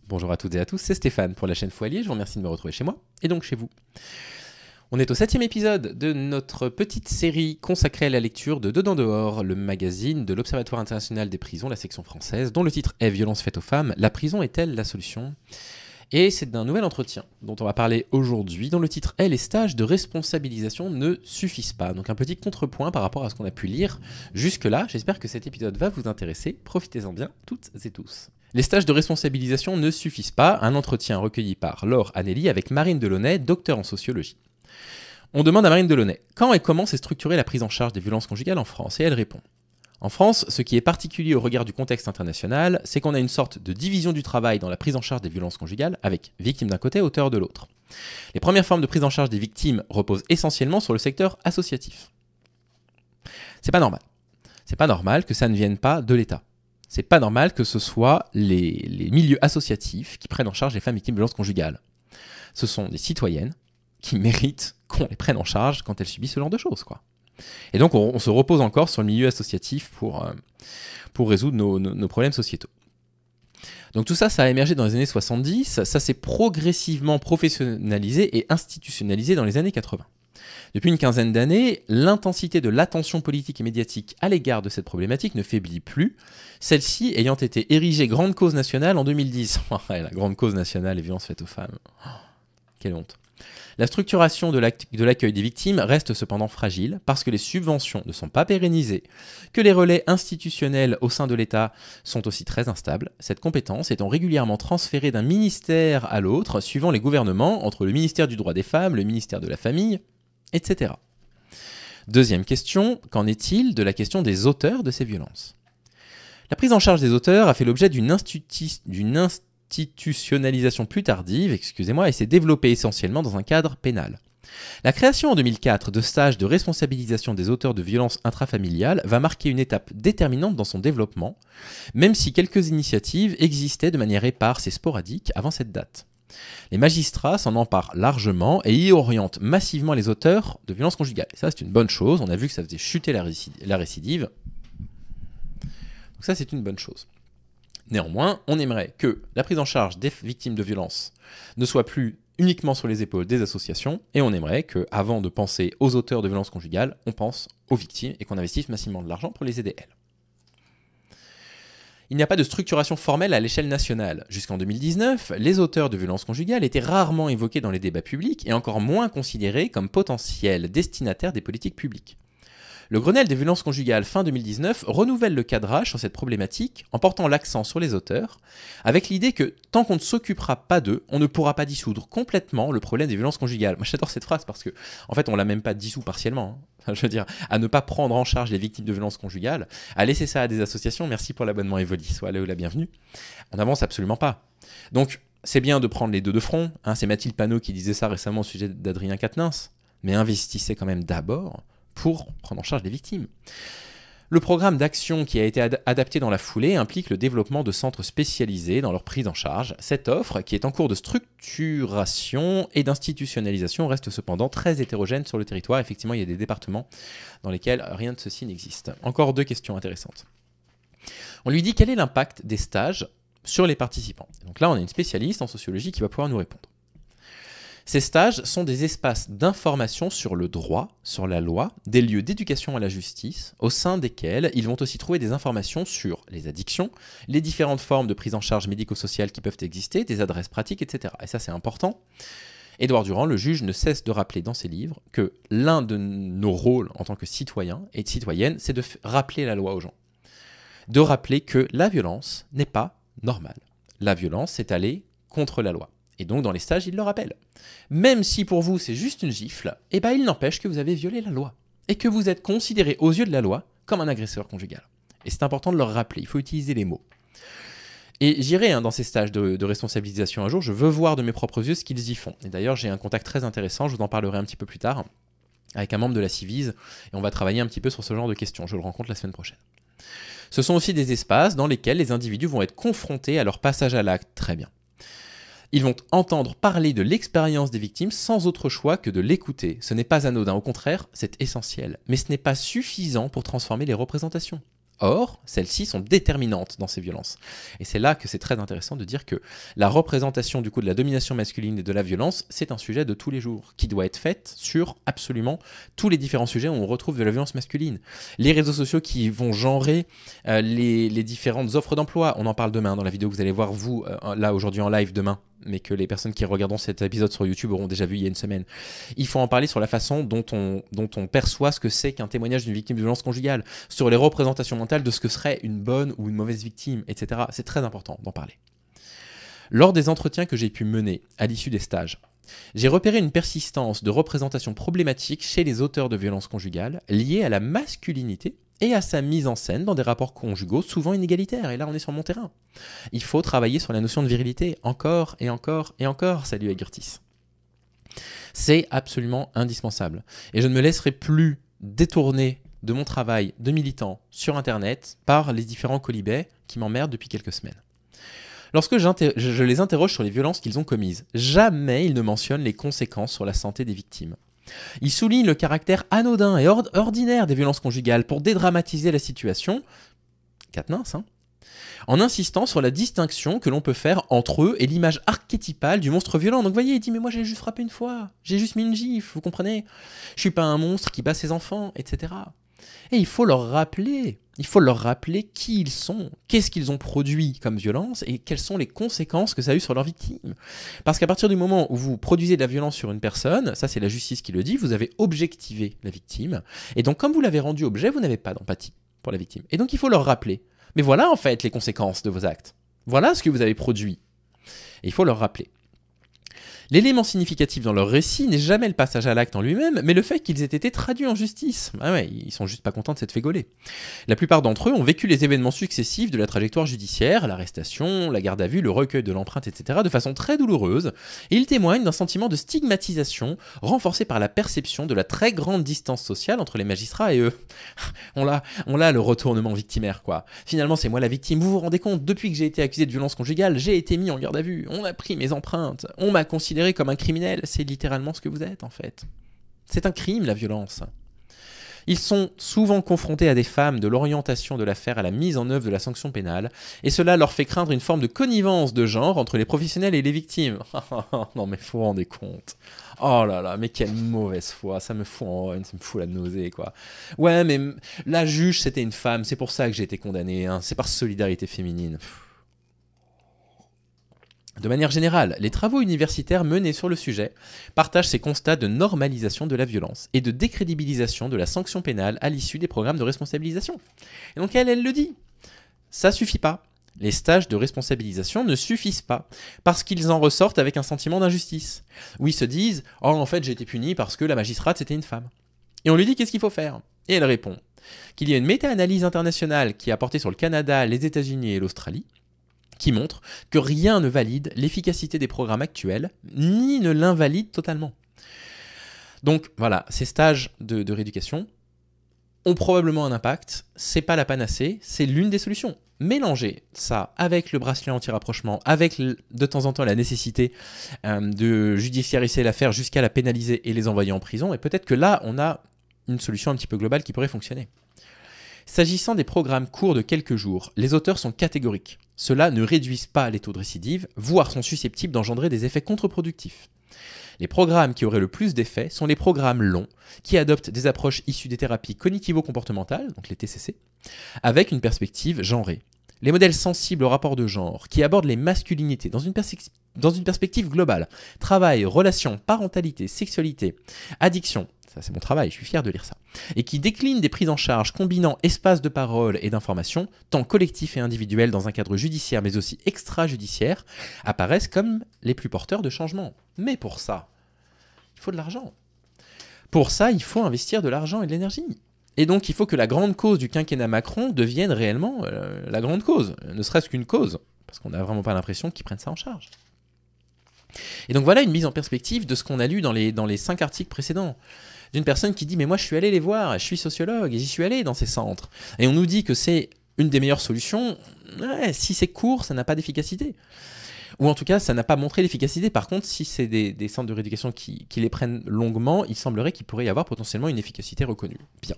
Bonjour à toutes et à tous, c'est Stéphane pour la chaîne Foilier, je vous remercie de me retrouver chez moi, et donc chez vous. On est au 7e épisode de notre petite série consacrée à la lecture de Dedans Dehors, le magazine de l'Observatoire international des prisons, la section française, dont le titre est « Violence faite aux femmes, la prison est-elle la solution ?» Et c'est d'un nouvel entretien dont on va parler aujourd'hui, dont le titre est « Les stages de responsabilisation ne suffisent pas ». Donc un petit contrepoint par rapport à ce qu'on a pu lire jusque-là. J'espère que cet épisode va vous intéresser. Profitez-en bien, toutes et tous. Les stages de responsabilisation ne suffisent pas. Un entretien recueilli par Laure Anneli avec Marine Delaunay, docteur en sociologie. On demande à Marine Delaunay quand et comment s'est structurée la prise en charge des violences conjugales en France, et elle répond. En France, ce qui est particulier au regard du contexte international, c'est qu'on a une sorte de division du travail dans la prise en charge des violences conjugales, avec victimes d'un côté, auteurs de l'autre. Les premières formes de prise en charge des victimes reposent essentiellement sur le secteur associatif. C'est pas normal. C'est pas normal que ça ne vienne pas de l'État. C'est pas normal que ce soit les milieux associatifs qui prennent en charge les femmes victimes de violences conjugales. Ce sont des citoyennes qui méritent qu'on les prenne en charge quand elles subissent ce genre de choses, quoi. Et donc on se repose encore sur le milieu associatif pour résoudre nos problèmes sociétaux. Donc tout ça, ça a émergé dans les années 70, ça s'est progressivement professionnalisé et institutionnalisé dans les années 80. Depuis une quinzaine d'années, l'intensité de l'attention politique et médiatique à l'égard de cette problématique ne faiblit plus, celle-ci ayant été érigée grande cause nationale en 2010. La grande cause nationale, les violences faites aux femmes. Oh, quelle honte. La structuration de l'accueil des victimes reste cependant fragile parce que les subventions ne sont pas pérennisées, que les relais institutionnels au sein de l'État sont aussi très instables, cette compétence étant régulièrement transférée d'un ministère à l'autre suivant les gouvernements entre le ministère du droit des femmes, le ministère de la famille, etc. Deuxième question, qu'en est-il de la question des auteurs de ces violences ? La prise en charge des auteurs a fait l'objet d'une institutionnalisation plus tardive, et s'est développée essentiellement dans un cadre pénal. La création en 2004 de stages de responsabilisation des auteurs de violences intrafamiliales va marquer une étape déterminante dans son développement, même si quelques initiatives existaient de manière éparse et sporadique avant cette date. Les magistrats s'en emparent largement et y orientent massivement les auteurs de violences conjugales. Et ça, c'est une bonne chose. On a vu que ça faisait chuter la récidive. Donc ça, c'est une bonne chose. Néanmoins, on aimerait que la prise en charge des victimes de violences ne soit plus uniquement sur les épaules des associations, et on aimerait qu'avant de penser aux auteurs de violences conjugales, on pense aux victimes et qu'on investisse massivement de l'argent pour les aider elles. Il n'y a pas de structuration formelle à l'échelle nationale. Jusqu'en 2019, les auteurs de violences conjugales étaient rarement évoqués dans les débats publics et encore moins considérés comme potentiels destinataires des politiques publiques. Le Grenelle des violences conjugales fin 2019 renouvelle le cadrage sur cette problématique en portant l'accent sur les auteurs, avec l'idée que tant qu'on ne s'occupera pas d'eux, on ne pourra pas dissoudre complètement le problème des violences conjugales. Moi j'adore cette phrase parce que, en fait, on l'a même pas dissous partiellement. Hein. Je veux dire, à ne pas prendre en charge les victimes de violences conjugales, à laisser ça à des associations, merci pour l'abonnement Evoli, soit la bienvenue. On n'avance absolument pas. Donc, c'est bien de prendre les deux de front, hein, c'est Mathilde Panot qui disait ça récemment au sujet d'Adrien Quatennens, mais investissez quand même d'abord pour prendre en charge les victimes. Le programme d'action qui a été adapté dans la foulée implique le développement de centres spécialisés dans leur prise en charge. Cette offre, qui est en cours de structuration et d'institutionnalisation, reste cependant très hétérogène sur le territoire. Effectivement, il y a des départements dans lesquels rien de ceci n'existe. Encore deux questions intéressantes. On lui dit quel est l'impact des stages sur les participants. Donc là, on a une spécialiste en sociologie qui va pouvoir nous répondre. Ces stages sont des espaces d'information sur le droit, sur la loi, des lieux d'éducation à la justice, au sein desquels ils vont aussi trouver des informations sur les addictions, les différentes formes de prise en charge médico-sociale qui peuvent exister, des adresses pratiques, etc. Et ça, c'est important. Édouard Durand, le juge, ne cesse de rappeler dans ses livres que l'un de nos rôles en tant que citoyens et de citoyennes, c'est de rappeler la loi aux gens. De rappeler que la violence n'est pas normale. La violence, c'est aller contre la loi. Et donc, dans les stages, il le rappelle. Même si pour vous, c'est juste une gifle, eh ben, il n'empêche que vous avez violé la loi. Et que vous êtes considéré aux yeux de la loi comme un agresseur conjugal. Et c'est important de le rappeler, il faut utiliser les mots. Et j'irai dans ces stages de responsabilisation un jour, je veux voir de mes propres yeux ce qu'ils y font. Et d'ailleurs, j'ai un contact très intéressant, je vous en parlerai un petit peu plus tard, avec un membre de la Civise, et on va travailler un petit peu sur ce genre de questions. Je le rencontre la semaine prochaine. Ce sont aussi des espaces dans lesquels les individus vont être confrontés à leur passage à l'acte. Très bien. Ils vont entendre parler de l'expérience des victimes sans autre choix que de l'écouter. Ce n'est pas anodin, au contraire, c'est essentiel. Mais ce n'est pas suffisant pour transformer les représentations. Or, celles-ci sont déterminantes dans ces violences. Et c'est là que c'est très intéressant de dire que la représentation du coup de la domination masculine et de la violence, c'est un sujet de tous les jours, qui doit être fait sur absolument tous les différents sujets où on retrouve de la violence masculine. Les réseaux sociaux qui vont genrer les différentes offres d'emploi, on en parle demain dans la vidéo que vous allez voir vous, là aujourd'hui en live demain, mais que les personnes qui regarderont cet épisode sur YouTube auront déjà vu il y a une semaine. Il faut en parler sur la façon dont on perçoit ce que c'est qu'un témoignage d'une victime de violence conjugale, sur les représentations mentales de ce que serait une bonne ou une mauvaise victime, etc. C'est très important d'en parler. Lors des entretiens que j'ai pu mener à l'issue des stages, j'ai repéré une persistance de représentations problématiques chez les auteurs de violences conjugales liées à la masculinité et à sa mise en scène dans des rapports conjugaux souvent inégalitaires. Et là, on est sur mon terrain. Il faut travailler sur la notion de virilité encore et encore et encore, salut Agurtis. C'est absolument indispensable. Et je ne me laisserai plus détourner de mon travail de militant sur Internet par les différents colibets qui m'emmerdent depuis quelques semaines. Lorsque je les interroge sur les violences qu'ils ont commises, jamais ils ne mentionnent les conséquences sur la santé des victimes. Ils soulignent le caractère anodin et ordinaire des violences conjugales pour dédramatiser la situation, Katniss, en insistant sur la distinction que l'on peut faire entre eux et l'image archétypale du monstre violent. Donc vous voyez, il dit « mais moi j'ai juste frappé une fois, j'ai juste mis une gifle, vous comprenez? Je suis pas un monstre qui bat ses enfants, etc. » Et il faut leur rappeler qui ils sont, qu'est-ce qu'ils ont produit comme violence et quelles sont les conséquences que ça a eu sur leurs victimes. Parce qu'à partir du moment où vous produisez de la violence sur une personne, ça c'est la justice qui le dit, vous avez objectivé la victime, et donc comme vous l'avez rendu objet, vous n'avez pas d'empathie pour la victime. Et donc il faut leur rappeler, mais voilà en fait les conséquences de vos actes, voilà ce que vous avez produit, et il faut leur rappeler. L'élément significatif dans leur récit n'est jamais le passage à l'acte en lui-même, mais le fait qu'ils aient été traduits en justice. Ah ouais, ils sont juste pas contents de s'être fait gauler. La plupart d'entre eux ont vécu les événements successifs de la trajectoire judiciaire, l'arrestation, la garde à vue, le recueil de l'empreinte, etc. de façon très douloureuse, et ils témoignent d'un sentiment de stigmatisation renforcé par la perception de la très grande distance sociale entre les magistrats et eux. On l'a le retournement victimaire, quoi. Finalement, c'est moi la victime. Vous vous rendez compte, depuis que j'ai été accusé de violence conjugale, j'ai été mis en garde à vue, on a pris mes empreintes, on m'a considéré comme un criminel, c'est littéralement ce que vous êtes en fait. C'est un crime la violence. Ils sont souvent confrontés à des femmes de l'orientation de l'affaire à la mise en œuvre de la sanction pénale, et cela leur fait craindre une forme de connivence de genre entre les professionnels et les victimes. Non mais faut vous rendre compte. Oh là là, mais quelle mauvaise foi, ça me fout la nausée quoi. Ouais mais la juge c'était une femme, c'est pour ça que j'ai été condamné, hein. C'est par solidarité féminine. De manière générale, les travaux universitaires menés sur le sujet partagent ces constats de normalisation de la violence et de décrédibilisation de la sanction pénale à l'issue des programmes de responsabilisation. Et donc elle le dit, ça suffit pas. Les stages de responsabilisation ne suffisent pas parce qu'ils en ressortent avec un sentiment d'injustice, où ils se disent « Oh en fait j'ai été puni parce que la magistrate c'était une femme ». Et on lui dit qu'est-ce qu'il faut faire. Et elle répond qu'il y a une méta-analyse internationale qui a porté sur le Canada, les États-Unis et l'Australie, qui montre que rien ne valide l'efficacité des programmes actuels, ni ne l'invalide totalement. Donc voilà, ces stages de rééducation ont probablement un impact, c'est pas la panacée, c'est l'une des solutions. Mélanger ça avec le bracelet anti-rapprochement, avec de temps en temps la nécessité de judiciariser l'affaire jusqu'à la pénaliser et les envoyer en prison, et peut-être que là, on a une solution un petit peu globale qui pourrait fonctionner. S'agissant des programmes courts de quelques jours, les auteurs sont catégoriques. Cela ne réduisent pas les taux de récidive, voire sont susceptibles d'engendrer des effets contre-productifs. Les programmes qui auraient le plus d'effets sont les programmes longs, qui adoptent des approches issues des thérapies cognitivo-comportementales, donc les TCC, avec une perspective genrée. Les modèles sensibles au rapport de genre, qui abordent les masculinités dans une perspective globale, travail, relations, parentalité, sexualité, addiction, ça c'est mon travail, je suis fier de lire ça, et qui déclinent des prises en charge combinant espace de parole et d'information, tant collectif et individuel dans un cadre judiciaire mais aussi extra-judiciaire, apparaissent comme les plus porteurs de changement. Mais pour ça, il faut de l'argent. Pour ça, il faut investir de l'argent et de l'énergie. Et donc il faut que la grande cause du quinquennat Macron devienne réellement la grande cause, ne serait-ce qu'une cause, parce qu'on n'a vraiment pas l'impression qu'ils prennent ça en charge. Et donc voilà une mise en perspective de ce qu'on a lu dans les 5 articles précédents. D'une personne qui dit « mais moi je suis allé les voir, je suis sociologue et j'y suis allé dans ces centres ». Et on nous dit que c'est une des meilleures solutions. Ouais, si c'est court, ça n'a pas d'efficacité. Ou en tout cas, ça n'a pas montré l'efficacité. Par contre, si c'est des centres de rééducation qui les prennent longuement, il semblerait qu'il pourrait y avoir potentiellement une efficacité reconnue. Bien.